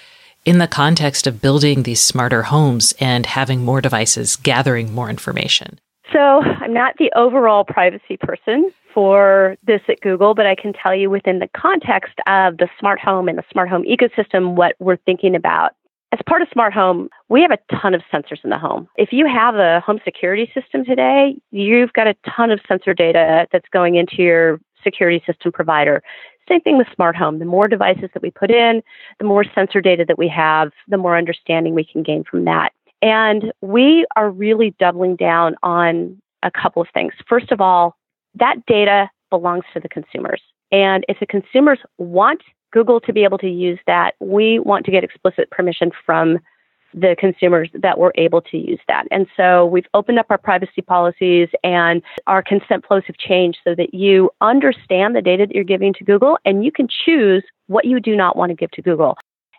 in the context of building these smarter homes and having more devices, gathering more information. So I'm not the overall privacy person for this at Google, but I can tell you within the context of the smart home and the smart home ecosystem, what we're thinking about. As part of smart home, we have a ton of sensors in the home. If you have a home security system today, you've got a ton of sensor data that's going into your security system provider. Same thing with smart home. The more devices that we put in, the more sensor data that we have, the more understanding we can gain from that. And we are really doubling down on a couple of things. First of all, that data belongs to the consumers. And if the consumers want Google to be able to use that, we want to get explicit permission from the consumers that we're able to use that. And so we've opened up our privacy policies, and our consent flows have changed so that you understand the data that you're giving to Google, and you can choose what you do not want to give to Google.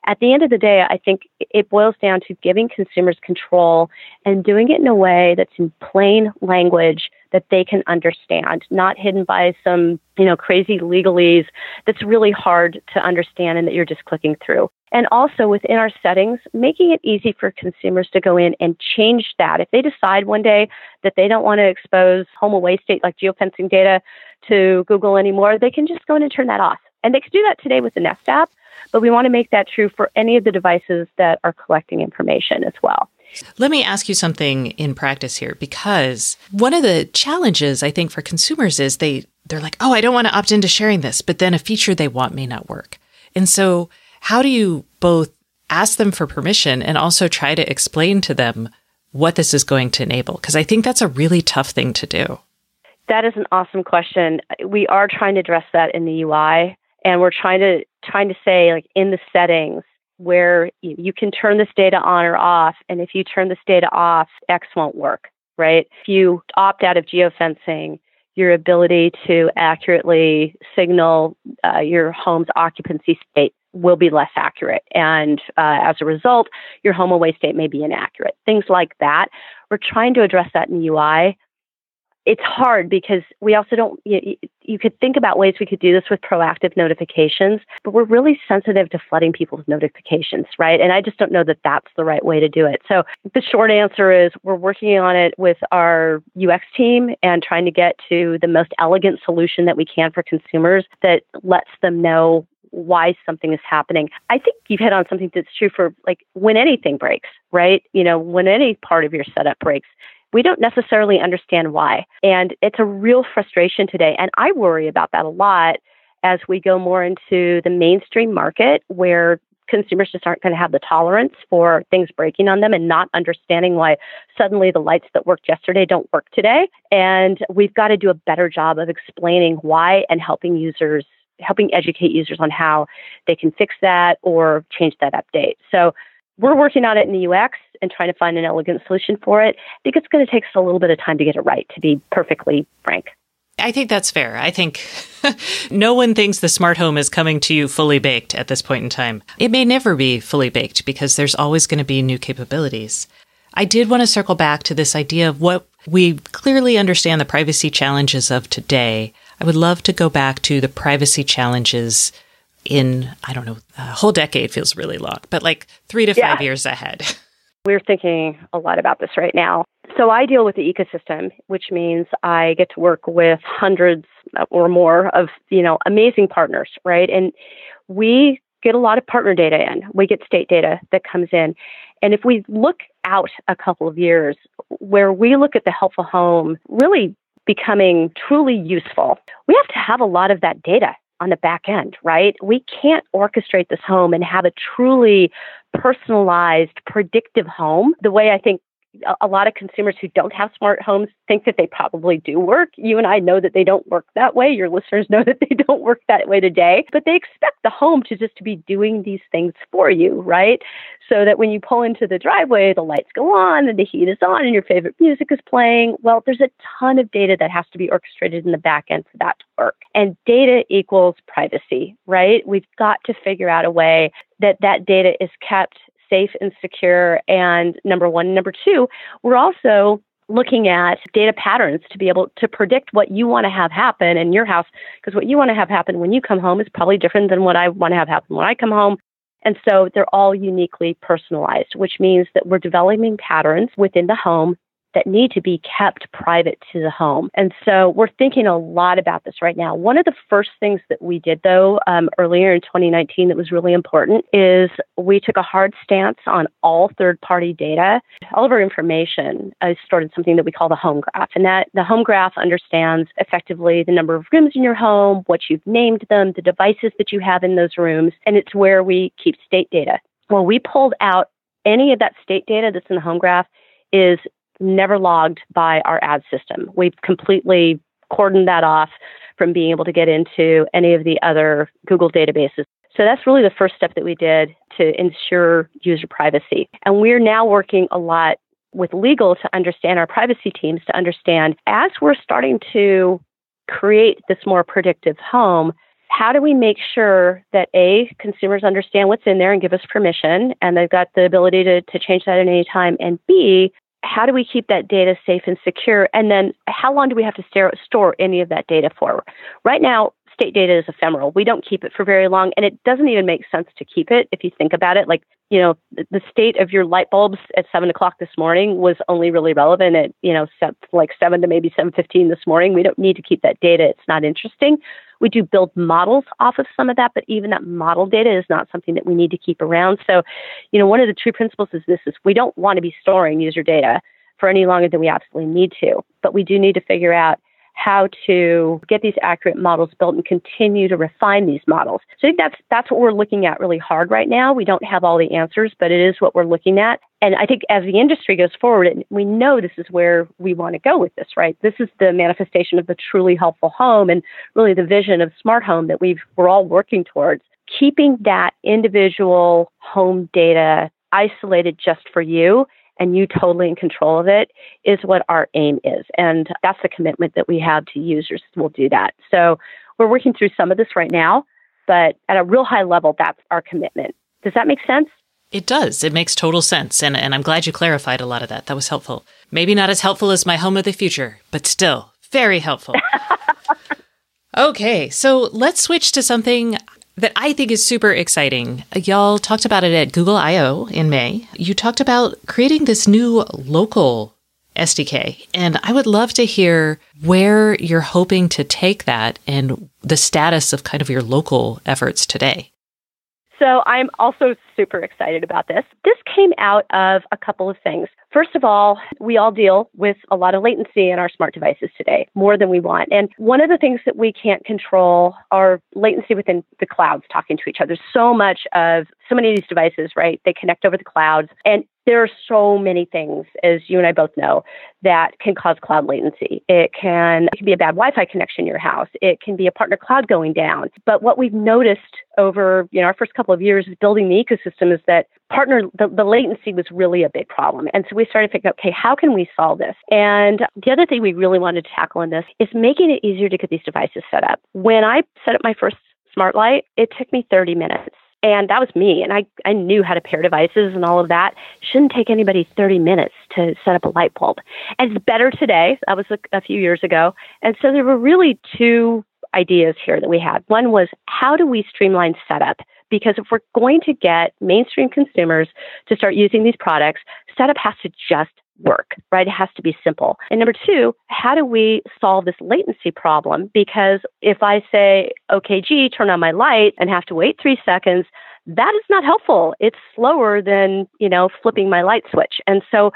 At the end of the day, I think it boils down to giving consumers control and doing it in a way that's in plain language that they can understand, not hidden by some, crazy legalese that's really hard to understand and that you're just clicking through. And also within our settings, making it easy for consumers to go in and change that. If they decide one day that they don't want to expose home away state like geofencing data to Google anymore, they can just go in and turn that off. And they can do that today with the Nest app, but we want to make that true for any of the devices that are collecting information as well. Let me ask you something in practice here, because one of the challenges I think for consumers is they're like, oh, I don't want to opt into sharing this, but then a feature they want may not work. And so how do you both ask them for permission and also try to explain to them what this is going to enable? Because I think that's a really tough thing to do. That is an awesome question. We are trying to address that in the UI, and we're trying to say, like, in the settings where you can turn this data on or off, and if you turn this data off, X won't work, right? If you opt out of geofencing, your ability to accurately signal your home's occupancy state will be less accurate. And as a result, your home away state may be inaccurate. Things like that. We're trying to address that in the UI. It's hard because we also don't, you could think about ways we could do this with proactive notifications, but we're really sensitive to flooding people with notifications, right? And I just don't know that that's the right way to do it. So the short answer is we're working on it with our UX team and trying to get to the most elegant solution that we can for consumers that lets them know why something is happening. I think you've hit on something that's true for, like, when anything breaks, right? When any part of your setup breaks, we don't necessarily understand why. And it's a real frustration today. And I worry about that a lot as we go more into the mainstream market, where consumers just aren't going to have the tolerance for things breaking on them and not understanding why suddenly the lights that worked yesterday don't work today. And we've got to do a better job of explaining why and helping educate users on how they can fix that or change that update. So we're working on it in the UX and trying to find an elegant solution for it. I think it's going to take us a little bit of time to get it right, to be perfectly frank. I think that's fair. I think no one thinks the smart home is coming to you fully baked at this point in time. It may never be fully baked because there's always going to be new capabilities. I did want to circle back to this idea of what we clearly understand the privacy challenges of today. I would love to go back to the privacy challenges in, I don't know, a whole decade feels really long, but like 3 to 5 years ahead. We're thinking a lot about this right now. So I deal with the ecosystem, which means I get to work with hundreds or more of, amazing partners, right? And we get a lot of partner data in. We get state data that comes in. And if we look out a couple of years, where we look at the helpful home really becoming truly useful, we have to have a lot of that data on the back end, right? We can't orchestrate this home and have a truly personalized, predictive home the way I think a lot of consumers who don't have smart homes think that they probably do work. You and I know that they don't work that way. Your listeners know that they don't work that way today, but they expect the home to just be doing these things for you, right? So that when you pull into the driveway, the lights go on and the heat is on and your favorite music is playing. Well, there's a ton of data that has to be orchestrated in the back end for that to work. And data equals privacy, right? We've got to figure out a way that that data is kept safe and secure. And number one. Number two, we're also looking at data patterns to be able to predict what you want to have happen in your house, because what you want to have happen when you come home is probably different than what I want to have happen when I come home. And so they're all uniquely personalized, which means that we're developing patterns within the home that need to be kept private to the home. And so we're thinking a lot about this right now. One of the first things that we did, though, earlier in 2019 that was really important is we took a hard stance on all third-party data. All of our information is stored in something that we call the home graph. And that the home graph understands effectively the number of rooms in your home, what you've named them, the devices that you have in those rooms, and it's where we keep state data. Well, we pulled out any of that state data that's in the home graph is never logged by our ad system. We've completely cordoned that off from being able to get into any of the other Google databases. So that's really the first step that we did to ensure user privacy. And we're now working a lot with legal to understand our privacy teams, to understand as we're starting to create this more predictive home, how do we make sure that A, consumers understand what's in there and give us permission, and they've got the ability to change that at any time, and B, how do we keep that data safe and secure? And then how long do we have to store any of that data for? Right now, state data is ephemeral. We don't keep it for very long, and it doesn't even make sense to keep it if you think about it. Like, the state of your light bulbs at 7 o'clock this morning was only really relevant at, like 7 to maybe 7:15 this morning. We don't need to keep that data. It's not interesting. We do build models off of some of that, but even that model data is not something that we need to keep around. So, one of the true principles is we don't want to be storing user data for any longer than we absolutely need to, but we do need to figure out how to get these accurate models built and continue to refine these models. So I think that's what we're looking at really hard right now. We don't have all the answers, but it is what we're looking at. And I think as the industry goes forward, we know this is where we want to go with this, right? This is the manifestation of the truly helpful home and really the vision of smart home that we're all working towards. Keeping that individual home data isolated just for you and you totally in control of it is what our aim is. And that's the commitment that we have to users. We'll do that. So we're working through some of this right now, but at a real high level, that's our commitment. Does that make sense? It does. It makes total sense. And I'm glad you clarified a lot of that. That was helpful. Maybe not as helpful as my home of the future, but still very helpful. Okay, so let's switch to something that I think is super exciting. Y'all talked about it at Google I/O in May. You talked about creating this new local SDK, and I would love to hear where you're hoping to take that and the status of kind of your local efforts today. So I'm also super excited about this. This came out of a couple of things. First of all, we all deal with a lot of latency in our smart devices today, more than we want. And one of the things that we can't control are latency within the clouds talking to each other. So many of these devices, right? They connect over the clouds. And there are so many things, as you and I both know, that can cause cloud latency. It can be a bad Wi-Fi connection in your house. It can be a partner cloud going down. But what we've noticed over our first couple of years building the ecosystem is that the latency was really a big problem. And so we started thinking, okay, how can we solve this? And the other thing we really wanted to tackle in this is making it easier to get these devices set up. When I set up my first smart light, it took me 30 minutes. And that was me. And I knew how to pair devices and all of that. It shouldn't take anybody 30 minutes to set up a light bulb. And it's better today. That was a few years ago. And so there were really two ideas here that we had. One was, how do we streamline setup because if we're going to get mainstream consumers to start using these products, setup has to just work, right? It has to be simple. And number two, how do we solve this latency problem? Because if I say, okay, G, turn on my light and have to wait 3 seconds, that is not helpful. It's slower than, flipping my light switch. And so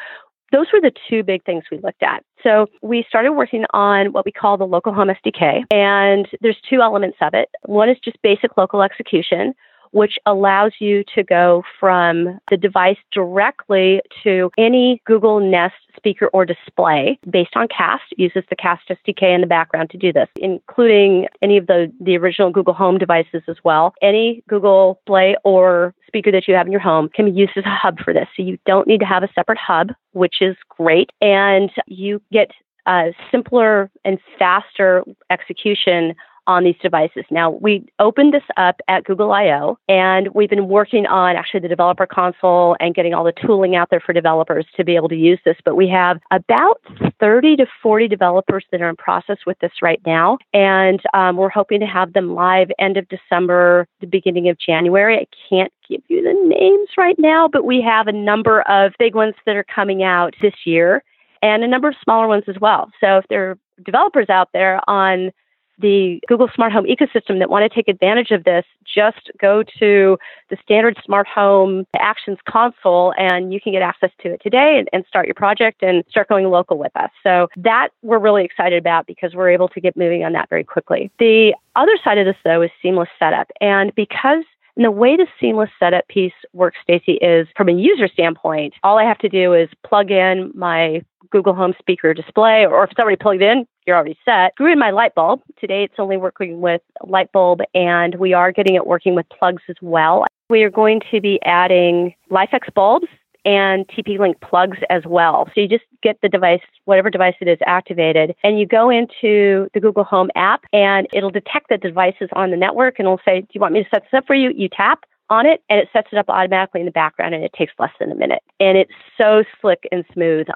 those were the two big things we looked at. So we started working on what we call the local home SDK. And there's two elements of it. One is just basic local execution, which allows you to go from the device directly to any Google Nest speaker or display based on Cast. It uses the Cast SDK in the background to do this, including any of the original Google Home devices as well. Any Google Play or speaker that you have in your home can be used as a hub for this. So you don't need to have a separate hub, which is great. And you get simpler and faster execution on these devices. Now, we opened this up at Google I/O, and we've been working on actually the developer console and getting all the tooling out there for developers to be able to use this. But we have about 30 to 40 developers that are in process with this right now. And we're hoping to have them live end of December, the beginning of January. I can't give you the names right now, but we have a number of big ones that are coming out this year and a number of smaller ones as well. So if there are developers out there on the Google Smart Home ecosystem that want to take advantage of this, just go to the standard Smart Home Actions console and you can get access to it today and start your project and start going local with us. So that we're really excited about because we're able to get moving on that very quickly. The other side of this, though, is seamless setup. And the way the seamless setup piece works, Stacey, is from a user standpoint, all I have to do is plug in my Google Home speaker display, or if it's already plugged in, you're already set. Screw in my light bulb. Today, it's only working with light bulb, and we are getting it working with plugs as well. We are going to be adding LifeX bulbs and TP-Link plugs as well. So you just get the device, whatever device it is, activated, and you go into the Google Home app, and it'll detect the devices on the network, and it'll say, do you want me to set this up for you? You tap on it, and it sets it up automatically in the background, and it takes less than a minute. And it's so slick and smooth.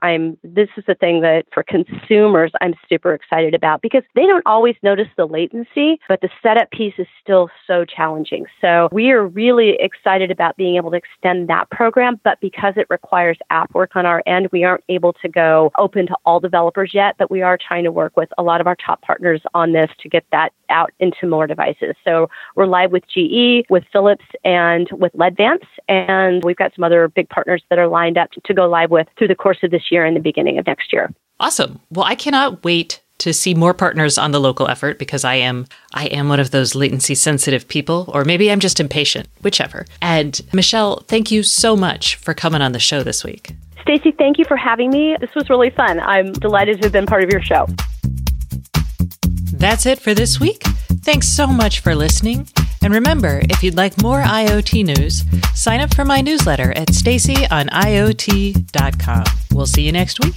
This is the thing that for consumers, I'm super excited about because they don't always notice the latency, but the setup piece is still so challenging. So we are really excited about being able to extend that program, but because it requires app work on our end, we aren't able to go open to all developers yet, but we are trying to work with a lot of our top partners on this to get that out into more devices. So we're live with GE, with Philips, and with Ledvance, and we've got some other big partners that are lined up to go live with through the course of this year and the beginning of next year. Awesome. Well, I cannot wait to see more partners on the local effort because I am one of those latency sensitive people, or maybe I'm just impatient, whichever. And Michelle, thank you so much for coming on the show this week. Stacey, thank you for having me. This was really fun. I'm delighted to have been part of your show. That's it for this week. Thanks so much for listening. And remember, if you'd like more IoT news, sign up for my newsletter at staceyoniot.com. We'll see you next week.